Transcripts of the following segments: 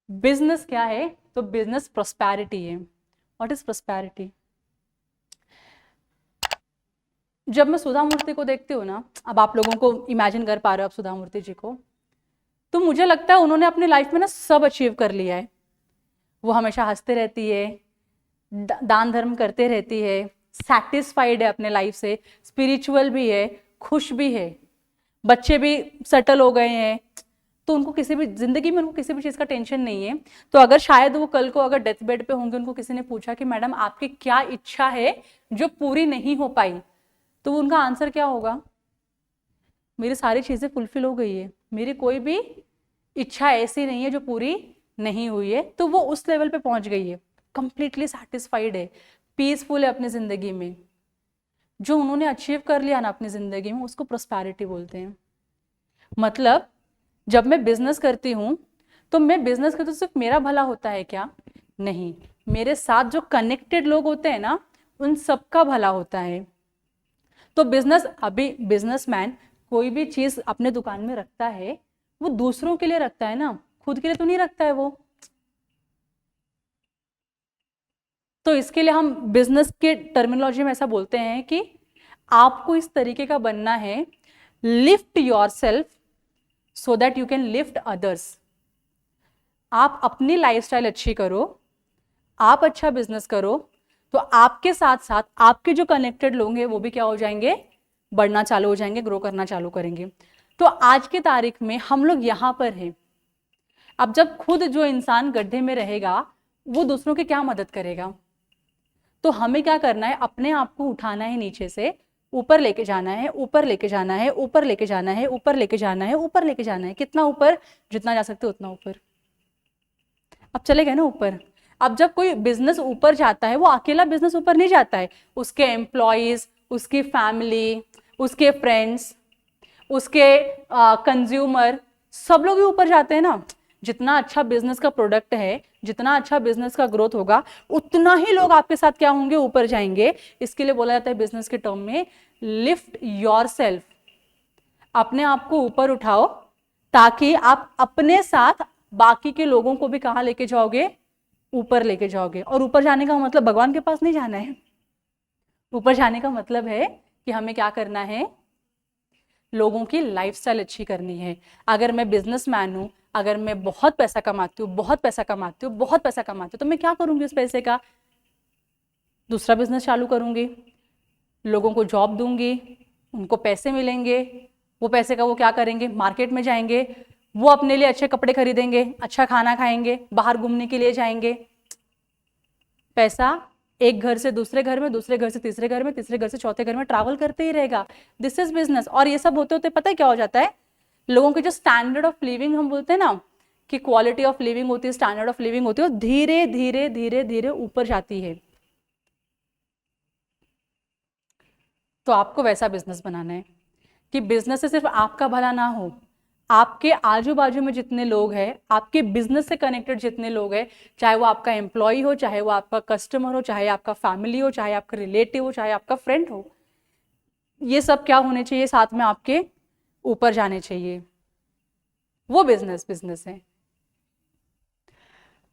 Business क्या है? तो बिजनेस प्रोस्पैरिटी है। What is prosperity? जब मैं सुधा मूर्ति को देखती हूँ ना, अब आप लोगों को इमेजिन कर पा रहे हो आप सुधा मूर्ति जी को, तो मुझे लगता है उन्होंने अपनी लाइफ में ना सब अचीव कर लिया है। वो हमेशा हंसते रहती है, दान धर्म करते रहती है, सेटिस्फाइड है अपने लाइफ से, स्पिरिचुअल भी है, खुश भी है, बच्चे भी सेटल हो गए हैं, तो उनको किसी भी जिंदगी में उनको किसी भी चीज़ का टेंशन नहीं है। तो अगर शायद वो कल को अगर डेथ बेड पे होंगे, उनको किसी ने पूछा कि मैडम आपकी क्या इच्छा है जो पूरी नहीं हो पाई, तो उनका आंसर क्या होगा? मेरी सारी चीज़ें फुलफिल हो गई है, मेरी कोई भी इच्छा ऐसी नहीं है जो पूरी नहीं हुई है। तो वो उस लेवल पे पहुंच गई है, कंप्लीटली सेटिस्फाइड है, पीसफुल है अपनी ज़िंदगी में। जो उन्होंने अचीव कर लिया ना अपनी ज़िंदगी में, उसको प्रोस्पैरिटी बोलते हैं। मतलब जब मैं बिजनेस करती हूँ, तो मैं बिजनेस करती हूँ सिर्फ मेरा भला होता है क्या? नहीं, मेरे साथ जो कनेक्टेड लोग होते हैं ना, उन सबका भला होता है। तो बिजनेस, अभी बिजनेसमैन कोई भी चीज अपने दुकान में रखता है, वो दूसरों के लिए रखता है ना, खुद के लिए तो नहीं रखता है वो। तो इसके लिए हम बिजनेस के टर्मिनोलॉजी में ऐसा बोलते हैं कि आपको इस तरीके का बनना है, lift your self so that you can lift others. आप अपनी लाइफस्टाइल अच्छी करो, आप अच्छा बिजनेस करो, तो आपके साथ साथ आपके जो कनेक्टेड लोग हैं वो भी क्या हो जाएंगे? बढ़ना चालू हो जाएंगे, ग्रो करना चालू करेंगे। तो आज की तारीख में हम लोग यहां पर हैं। अब जब खुद जो इंसान गड्ढे में रहेगा, वो दूसरों की क्या मदद करेगा? तो हमें क्या करना है? अपने आप को उठाना है, नीचे से ऊपर लेके जाना है, ऊपर लेके जाना है, ऊपर लेके जाना है, ऊपर लेके जाना है, ऊपर लेके जाना है। कितना ऊपर? जितना जा सकते उतना ऊपर। अब चले गए ना ऊपर। अब जब कोई बिजनेस ऊपर जाता है, वो अकेला बिजनेस ऊपर नहीं जाता है, उसके एम्प्लॉयज, उसकी फैमिली, उसके फ्रेंड्स, उसके कंज्यूमर, सब लोग ही ऊपर जाते हैं ना। जितना अच्छा बिजनेस का प्रोडक्ट है, जितना अच्छा बिजनेस का ग्रोथ होगा, उतना ही लोग आपके साथ क्या होंगे? ऊपर जाएंगे। इसके लिए बोला जाता है बिजनेस के टर्म में, लिफ्ट योर सेल्फ। अपने आप को ऊपर उठाओ, ताकि आप अपने साथ बाकी के लोगों को भी कहां लेके जाओगे? ऊपर लेके जाओगे। और ऊपर जाने का मतलब भगवान के पास नहीं जाना है। ऊपर जाने का मतलब है कि हमें क्या करना है? लोगों की लाइफस्टाइल अच्छी करनी है। अगर मैं बिजनेसमैन हूं, अगर मैं बहुत पैसा कमाती हूँ, बहुत पैसा कमाती हूँ, बहुत पैसा कमाती हूँ, तो मैं क्या करूंगी उस पैसे का? दूसरा बिजनेस चालू करूंगी, लोगों को जॉब दूंगी, उनको पैसे मिलेंगे, वो पैसे का वो क्या करेंगे? मार्केट में जाएंगे, वो अपने लिए अच्छे कपड़े खरीदेंगे, अच्छा खाना खाएंगे, बाहर घूमने के लिए जाएंगे। पैसा एक घर से दूसरे घर में, दूसरे घर से तीसरे घर में, तीसरे घर से चौथे घर में ट्रैवल करते ही रहेगा। This is business. और ये सब होते होते पता है क्या हो जाता है? लोगों की जो स्टैंडर्ड ऑफ लिविंग हम बोलते हैं ना, कि क्वालिटी ऑफ लिविंग होती है, स्टैंडर्ड ऑफ लिविंग होती है, वो धीरे धीरे धीरे धीरे ऊपर जाती है। तो आपको वैसा बिजनेस बनाना है कि बिजनेस से सिर्फ आपका भला ना हो, आपके आजू बाजू में जितने लोग हैं, आपके बिजनेस से कनेक्टेड जितने लोग हैं, चाहे वो आपका एम्प्लॉय हो, चाहे वो आपका कस्टमर हो, चाहे आपका फैमिली हो, चाहे आपका रिलेटिव हो, चाहे आपका फ्रेंड हो, ये सब क्या होने चाहिए? साथ में आपके ऊपर जाने चाहिए। वो बिजनेस बिजनेस है।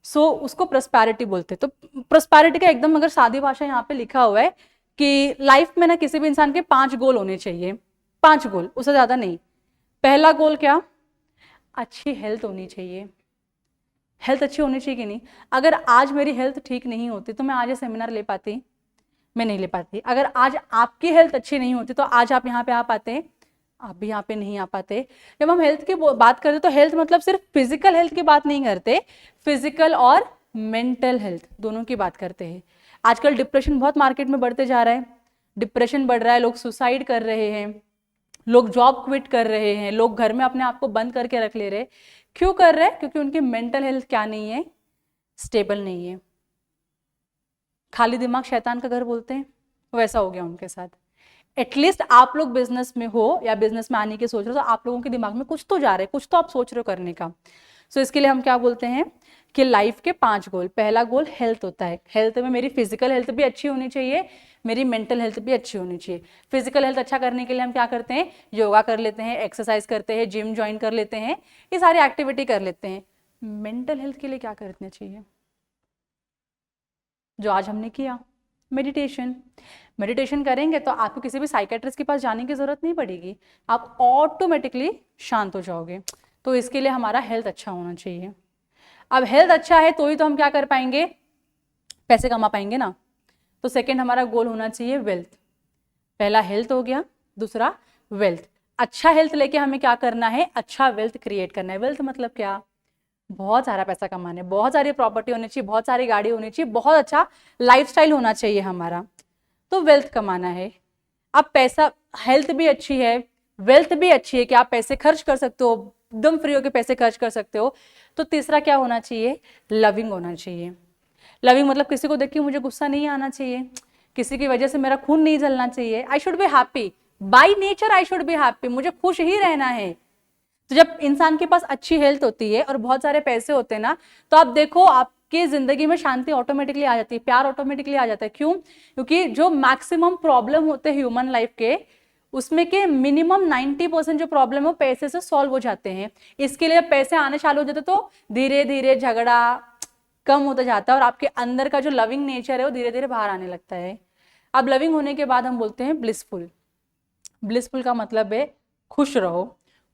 उसको प्रोस्पैरिटी बोलते हैं। तो प्रोस्पैरिटी का एकदम अगर सादी भाषा यहाँ पे लिखा हुआ है कि लाइफ में ना किसी भी इंसान के 5 गोल होने चाहिए। 5 गोल, उससे ज्यादा नहीं। पहला गोल क्या? अच्छी हेल्थ होनी चाहिए। हेल्थ अच्छी होनी चाहिए कि नहीं? अगर आज मेरी हेल्थ ठीक नहीं होती तो मैं आज ये सेमिनार ले पाती? मैं नहीं ले पाती। अगर आज आपकी हेल्थ अच्छी नहीं होती तो आज आप यहाँ पे आ पाते? आप भी यहाँ पे नहीं आ पाते। जब हम हेल्थ की बात करते तो हेल्थ मतलब सिर्फ फिजिकल हेल्थ की बात नहीं करते, फिजिकल और मेंटल हेल्थ दोनों की बात करते हैं। आजकल डिप्रेशन बहुत मार्केट में बढ़ते जा रहा है, डिप्रेशन बढ़ रहा है, लोग सुसाइड कर रहे हैं, लोग जॉब क्विट कर रहे हैं, लोग घर में अपने आप को बंद करके रख ले रहे। क्यों कर रहे हैं? क्योंकि उनकी मेंटल हेल्थ क्या नहीं है? स्टेबल नहीं है। खाली दिमाग शैतान का घर बोलते हैं, वैसा हो गया उनके साथ। एटलीस्ट आप लोग बिजनेस में हो या बिजनेस में आने की सोच रहे हो, तो आप लोगों के दिमाग में कुछ तो जा रहा है, कुछ तो आप सोच रहे हो करने का। इसके लिए हम क्या बोलते हैं कि लाइफ के 5 गोल। पहला गोल हेल्थ होता है। हेल्थ में मेरी फिजिकल हेल्थ भी अच्छी होनी चाहिए, मेरी मेंटल हेल्थ भी अच्छी होनी चाहिए। फिजिकल हेल्थ अच्छा करने के लिए हम क्या करते हैं? योगा कर लेते हैं, एक्सरसाइज करते हैं, जिम ज्वाइन कर लेते हैं, ये सारी एक्टिविटी कर लेते हैं। मेंटल हेल्थ के लिए क्या करना चाहिए? जो आज हमने किया, मेडिटेशन। मेडिटेशन करेंगे तो आपको किसी भी साइकेट्रिस्ट के पास जाने की ज़रूरत नहीं पड़ेगी, आप ऑटोमेटिकली शांत हो जाओगे। तो इसके लिए हमारा हेल्थ अच्छा होना चाहिए। अब हेल्थ अच्छा है तो ही तो हम क्या कर पाएंगे, पैसे कमा पाएंगे ना। तो सेकंड हमारा गोल होना चाहिए वेल्थ। पहला हेल्थ हो गया, दूसरा वेल्थ। अच्छा हेल्थ लेके हमें क्या करना है, अच्छा वेल्थ क्रिएट करना है। वेल्थ मतलब क्या, बहुत सारा पैसा कमाना है, बहुत सारी प्रॉपर्टी होनी चाहिए, बहुत सारी गाड़ी होनी चाहिए, बहुत अच्छा लाइफस्टाइल होना चाहिए हमारा, तो वेल्थ कमाना है। अब पैसा, हेल्थ भी अच्छी है, वेल्थ भी अच्छी है कि आप पैसे खर्च कर सकते हो, एकदम फ्री होकर पैसे खर्च कर सकते हो। तो तीसरा क्या होना चाहिए, लविंग होना चाहिए। लविंग मतलब किसी को देख के मुझे गुस्सा नहीं आना चाहिए, किसी की वजह से मेरा खून नहीं जलना चाहिए। I should be happy by nature, I should be happy, मुझे खुश ही रहना है। तो जब इंसान के पास अच्छी हेल्थ होती है और बहुत सारे पैसे होते हैं ना, तो आप देखो आपकी जिंदगी में शांति ऑटोमेटिकली आ जाती है, प्यार ऑटोमेटिकली आ जाता है। क्यों? क्योंकि जो मैक्सिमम प्रॉब्लम होते हैं ह्यूमन लाइफ के, उसमें के मिनिमम 90% जो प्रॉब्लम है पैसे से सॉल्व हो जाते हैं। इसके लिए जब पैसे आने चालू हो जाते तो धीरे धीरे झगड़ा कम होता जाता है और आपके अंदर का जो लविंग नेचर है वो धीरे धीरे बाहर आने लगता है। अब लविंग होने के बाद हम बोलते हैं ब्लिसफुल। ब्लिसफुल का मतलब है खुश रहो,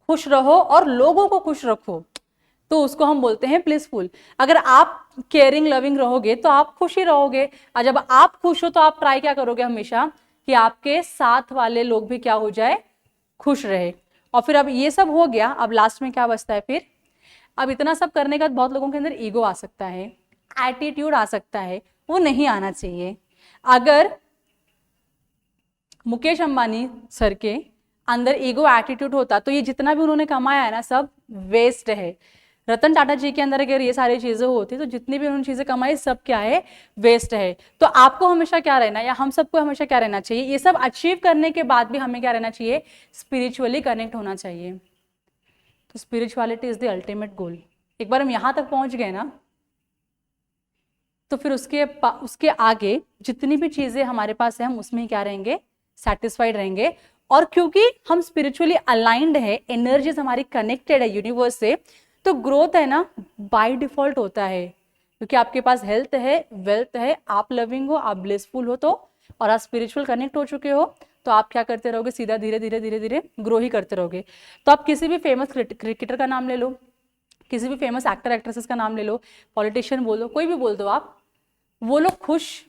खुश रहो और लोगों को खुश रखो, तो उसको हम बोलते हैं ब्लिसफुल। अगर आप केयरिंग लविंग रहोगे तो आप खुश ही रहोगे, और जब आप खुश हो तो आप ट्राई क्या करोगे हमेशा कि आपके साथ वाले लोग भी क्या हो जाए, खुश रहे। और फिर अब ये सब हो गया, अब लास्ट में क्या बचता है फिर, अब इतना सब करने के बाद बहुत लोगों के अंदर ईगो आ सकता है, एटीट्यूड आ सकता है, वो नहीं आना चाहिए। अगर मुकेश अंबानी सर के अंदर ईगो एटीट्यूड होता तो ये जितना भी उन्होंने कमाया है ना सब वेस्ट है। रतन टाटा जी के अंदर अगर ये सारी चीजें होती तो जितनी भी उन्होंने चीजें कमाई सब क्या है, वेस्ट है। तो आपको हमेशा क्या रहना, या हम सबको हमेशा क्या रहना चाहिए, ये सब अचीव करने के बाद भी हमें क्या रहना चाहिए, स्पिरिचुअली कनेक्ट होना चाहिए। तो spirituality is the ultimate goal. एक बार हम यहां तक पहुंच गए ना, तो फिर उसके आगे जितनी भी चीजें हमारे पास है हम उसमें ही क्या रहेंगे, सेटिस्फाइड रहेंगे। और क्योंकि हम स्पिरिचुअली अलाइंड है, एनर्जीज हमारी कनेक्टेड है यूनिवर्स से, तो ग्रोथ है ना बाय डिफॉल्ट होता है। क्योंकि आपके पास हेल्थ है, वेल्थ है, आप लविंग हो, आप ब्लिसफुल हो, तो और आप स्पिरिचुअल कनेक्ट हो चुके हो, तो आप क्या करते रहोगे, सीधा धीरे धीरे धीरे धीरे ग्रो ही करते रहोगे। तो आप किसी भी फेमस क्रिकेटर का नाम ले लो, किसी भी फेमस एक्टर एक्ट्रेसेस का नाम ले लो, पॉलिटिशियन बोल दो, कोई भी बोल दो आप, वो लोग खुश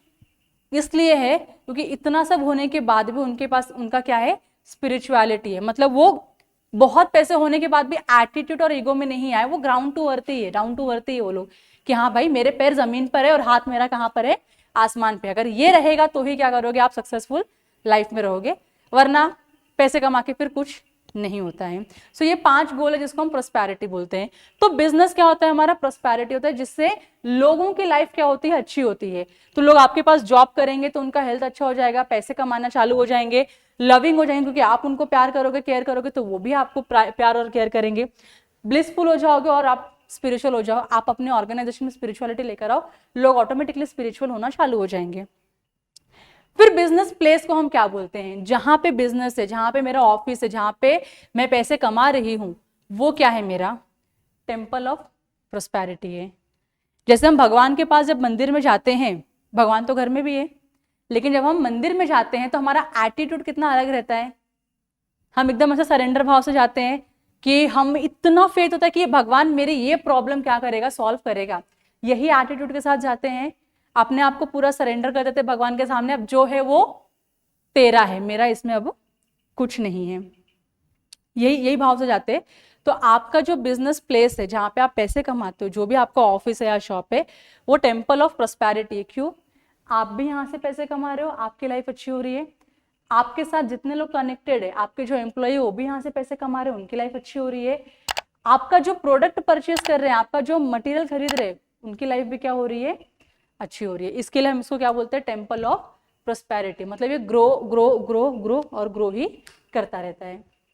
इसलिए है क्योंकि इतना सब होने के बाद भी उनके पास उनका क्या है, स्पिरिचुअलिटी है। मतलब वो बहुत पैसे होने के बाद भी एटीट्यूड और ईगो में नहीं आए, वो ग्राउंड टू अर्थ ही है, डाउन टू अर्थ ही है वो लोग, कि हाँ भाई मेरे पैर जमीन पर है और हाथ मेरा कहाँ पर है, आसमान पे। अगर ये रहेगा तो ही क्या करोगे, आप सक्सेसफुल लाइफ में रहोगे, वरना पैसे कमा के फिर कुछ नहीं होता है। सो ये 5 गोल है जिसको हम प्रोस्पेरिटी बोलते हैं। तो बिजनेस क्या होता है हमारा, प्रोस्पेरिटी होता है, जिससे लोगों की लाइफ क्या होती है, अच्छी होती है। तो लोग आपके पास जॉब करेंगे तो उनका हेल्थ अच्छा हो जाएगा, पैसे कमाना चालू हो जाएंगे, लविंग हो जाएंगे, क्योंकि आप उनको प्यार करोगे, केयर करोगे, तो वो भी आपको प्यार और केयर करेंगे। ब्लिसफुल हो जाओगे और आप स्पिरिचुअल हो जाओ, आप अपने ऑर्गेनाइजेशन में स्पिरिचुअलिटी लेकर आओ, लोग ऑटोमेटिकली स्पिरिचुअल होना चालू हो जाएंगे। फिर बिजनेस प्लेस को हम क्या बोलते हैं, जहां पे बिजनेस है, जहां पे मेरा ऑफिस है, जहां पे मैं पैसे कमा रही हूं, वो क्या है, मेरा टेम्पल ऑफ प्रोस्पेरिटी है। जैसे हम भगवान के पास जब मंदिर में जाते हैं, भगवान तो घर में भी है, लेकिन जब हम मंदिर में जाते हैं तो हमारा एटीट्यूड कितना अलग रहता है। हम एकदम ऐसा सरेंडर भाव से जाते हैं कि हम इतना फेथ होता है कि भगवान मेरी ये प्रॉब्लम क्या करेगा, सॉल्व करेगा। यही एटीट्यूड के साथ जाते हैं, अपने आप को पूरा सरेंडर कर देते भगवान के सामने, अब जो है वो तेरा है, मेरा इसमें अब कुछ नहीं है, यही भाव से जाते हैं। तो आपका जो बिजनेस प्लेस है, जहां पे आप पैसे कमाते हो, जो भी आपका ऑफिस है या शॉप है, वो टेम्पल ऑफ प्रोस्पेरिटी है। क्यों? आप भी यहां से पैसे कमा रहे हो, आपकी लाइफ अच्छी हो रही है, आपके साथ जितने लोग कनेक्टेड है, आपके जो एम्प्लॉय वो भी यहाँ से पैसे कमा रहे हैं, उनकी लाइफ अच्छी हो रही है, आपका जो प्रोडक्ट परचेज कर रहे हैं, आपका जो मटेरियल खरीद रहे हैं, उनकी लाइफ भी क्या हो रही है, अच्छी हो रही है। इसके लिए हम इसको क्या बोलते हैं, टेम्पल ऑफ प्रोस्पेरिटी। मतलब ये ग्रो ग्रो ग्रो ग्रो और ग्रो ही करता रहता है।